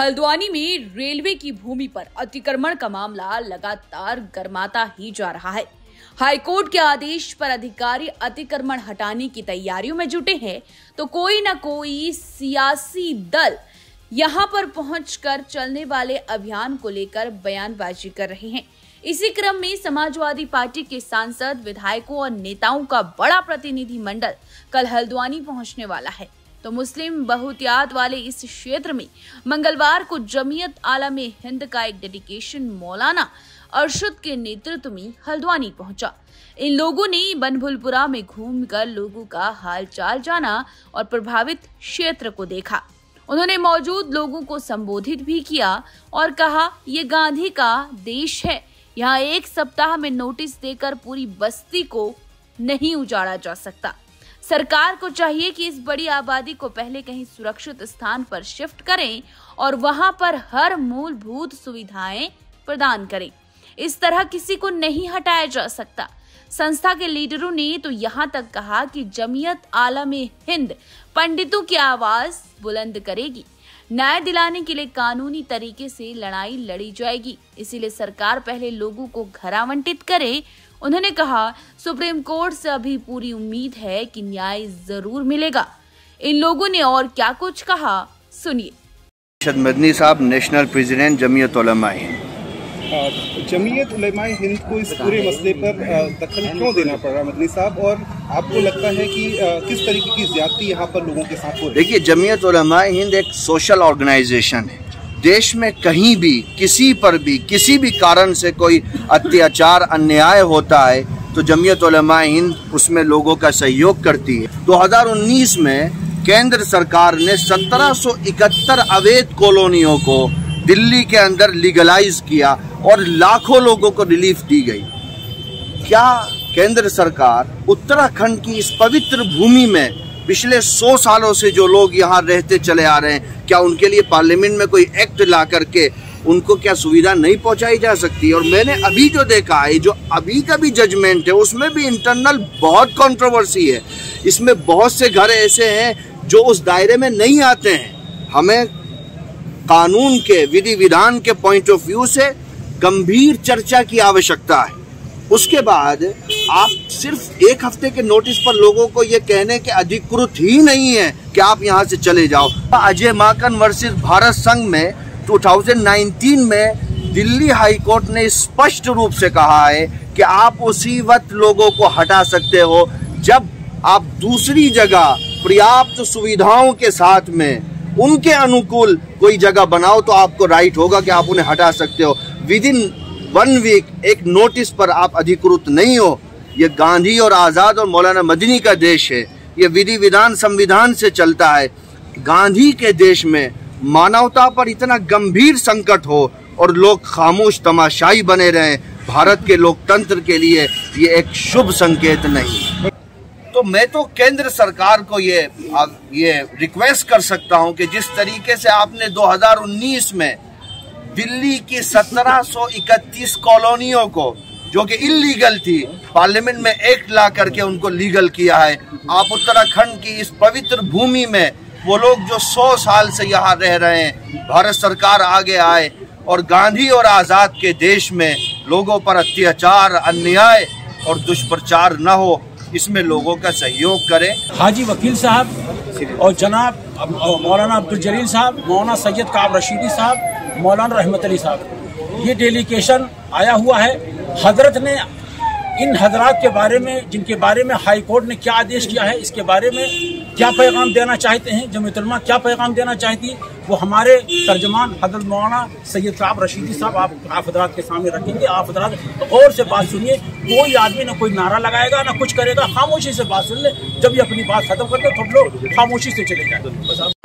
हल्द्वानी में रेलवे की भूमि पर अतिक्रमण का मामला लगातार गर्माता ही जा रहा है। हाईकोर्ट के आदेश पर अधिकारी अतिक्रमण हटाने की तैयारियों में जुटे हैं, तो कोई न कोई सियासी दल यहां पर पहुंचकर चलने वाले अभियान को लेकर बयानबाजी कर रहे हैं। इसी क्रम में समाजवादी पार्टी के सांसद, विधायकों और नेताओं का बड़ा प्रतिनिधिमंडल कल हल्द्वानी पहुंचने वाला है। तो मुस्लिम बहुतायत वाले इस क्षेत्र में मंगलवार को जमीयत आलमे हिंद का एक डेलीगेशन मौलाना अरशद के नेतृत्व में हल्द्वानी पहुंचा। इन लोगों ने बनभुलपुरा में घूमकर लोगों का हालचाल जाना और प्रभावित क्षेत्र को देखा। उन्होंने मौजूद लोगों को संबोधित भी किया और कहा, ये गांधी का देश है, यहाँ एक सप्ताह में नोटिस देकर पूरी बस्ती को नहीं उजाड़ा जा सकता। सरकार को चाहिए कि इस बड़ी आबादी को पहले कहीं सुरक्षित स्थान पर शिफ्ट करें और वहां पर हर मूलभूत सुविधाएं प्रदान करें। इस तरह किसी को नहीं हटाया जा सकता। संस्था के लीडरों ने तो यहां तक कहा कि जमीयत आलमे हिंद पंडितों की आवाज बुलंद करेगी। न्याय दिलाने के लिए कानूनी तरीके से लड़ाई लड़ी जाएगी, इसीलिए सरकार पहले लोगों को घर आवंटित करे। उन्होंने कहा, सुप्रीम कोर्ट से अभी पूरी उम्मीद है कि न्याय जरूर मिलेगा। इन लोगों ने और क्या कुछ कहा, सुनिए। अरशद मदनी साहब, नेशनल प्रेसिडेंट जमीयत उलमा हिंद। जमीयत उलमा हिंद को इस पूरे मसले पर दखल क्यों देना पड़ रहा मदनी साहब, और आपको लगता है कि किस तरीके की ज्यादती यहाँ पर लोगों के साथ हो रही है? देखिए, जमीयत उलमा हिंद एक सोशल ऑर्गेनाइजेशन है। देश में कहीं भी किसी पर भी किसी भी कारण से कोई अत्याचार अन्याय होता है तो जमीयत उलमा हिंद उसमें लोगों का सहयोग करती है। 2019 में केंद्र सरकार ने 1771 अवैध कॉलोनियों को दिल्ली के अंदर लीगलाइज किया और लाखों लोगों को रिलीफ दी गई। क्या केंद्र सरकार उत्तराखंड की इस पवित्र भूमि में पिछले 100 सालों से जो लोग यहाँ रहते चले आ रहे हैं, क्या उनके लिए पार्लियामेंट में कोई एक्ट ला करके उनको क्या सुविधा नहीं पहुंचाई जा सकती? और मैंने अभी जो देखा है, जो अभी का भी जजमेंट है, उसमें भी इंटरनल बहुत कंट्रोवर्सी है। इसमें बहुत से घर ऐसे हैं जो उस दायरे में नहीं आते हैं। हमें कानून के विधि विधान के पॉइंट ऑफ व्यू से गंभीर चर्चा की आवश्यकता है। उसके बाद आप सिर्फ एक हफ्ते के नोटिस पर लोगों को ये कहने के अधिकृत ही नहीं है कि आप यहाँ से चले जाओ। अजय माकन वर्सेस भारत संघ में 2019 में दिल्ली हाई कोर्ट ने स्पष्ट रूप से कहा है कि आप उसी वक्त लोगों को हटा सकते हो जब आप दूसरी जगह पर्याप्त सुविधाओं के साथ में उनके अनुकूल कोई जगह बनाओ, तो आपको राइट होगा कि आप उन्हें हटा सकते हो। विद इन 1 वीक एक नोटिस पर आप अधिकृत नहीं हो। ये गांधी और आज़ाद और मौलाना मदनी का देश है। ये विधि विधान संविधान से चलता है। गांधी के देश में मानवता पर इतना गंभीर संकट हो और लोग खामोश तमाशाई बने रहें, भारत के लोकतंत्र के लिए ये एक शुभ संकेत नहीं। तो मैं तो केंद्र सरकार को ये रिक्वेस्ट कर सकता हूं कि जिस तरीके से आपने 2019 में दिल्ली की 1731 कॉलोनियों को, जो कि इलीगल थी, पार्लियामेंट में एक्ट ला करके उनको लीगल किया है। आप उत्तराखंड की इस पवित्र भूमि में वो लोग जो 100 साल से यहाँ रह रहे हैं, भारत सरकार आगे आए और गांधी और आज़ाद के देश में लोगों पर अत्याचार, अन्याय और दुष्प्रचार न हो, इसमें लोगों का सहयोग करें। हाजी वकील साहब और जनाब मौलाना अब्दुल जलील साहब, मौलाना सैयद काब रशीदी साहब, मौलाना रहमत अली साहब, ये डेलीगेशन आया हुआ है। हजरत ने इन हजरात के बारे में, जिनके बारे में हाई कोर्ट ने क्या आदेश किया है, इसके बारे में क्या पैगाम देना चाहते हैं, जमीयत उलमा क्या पैगाम देना चाहती है, वो हमारे तर्जमान हजरत मौलाना सैयद काब रशीदी साहब आप हजरात के सामने रखेंगे। आप हजरात गौर से बात सुनिए। कोई आदमी ना कोई नारा लगाएगा ना कुछ करेगा, खामोशी से बात सुन ले। जब ये अपनी बात खत्म करते तो हम लोग खामोशी से चले जाएंगे।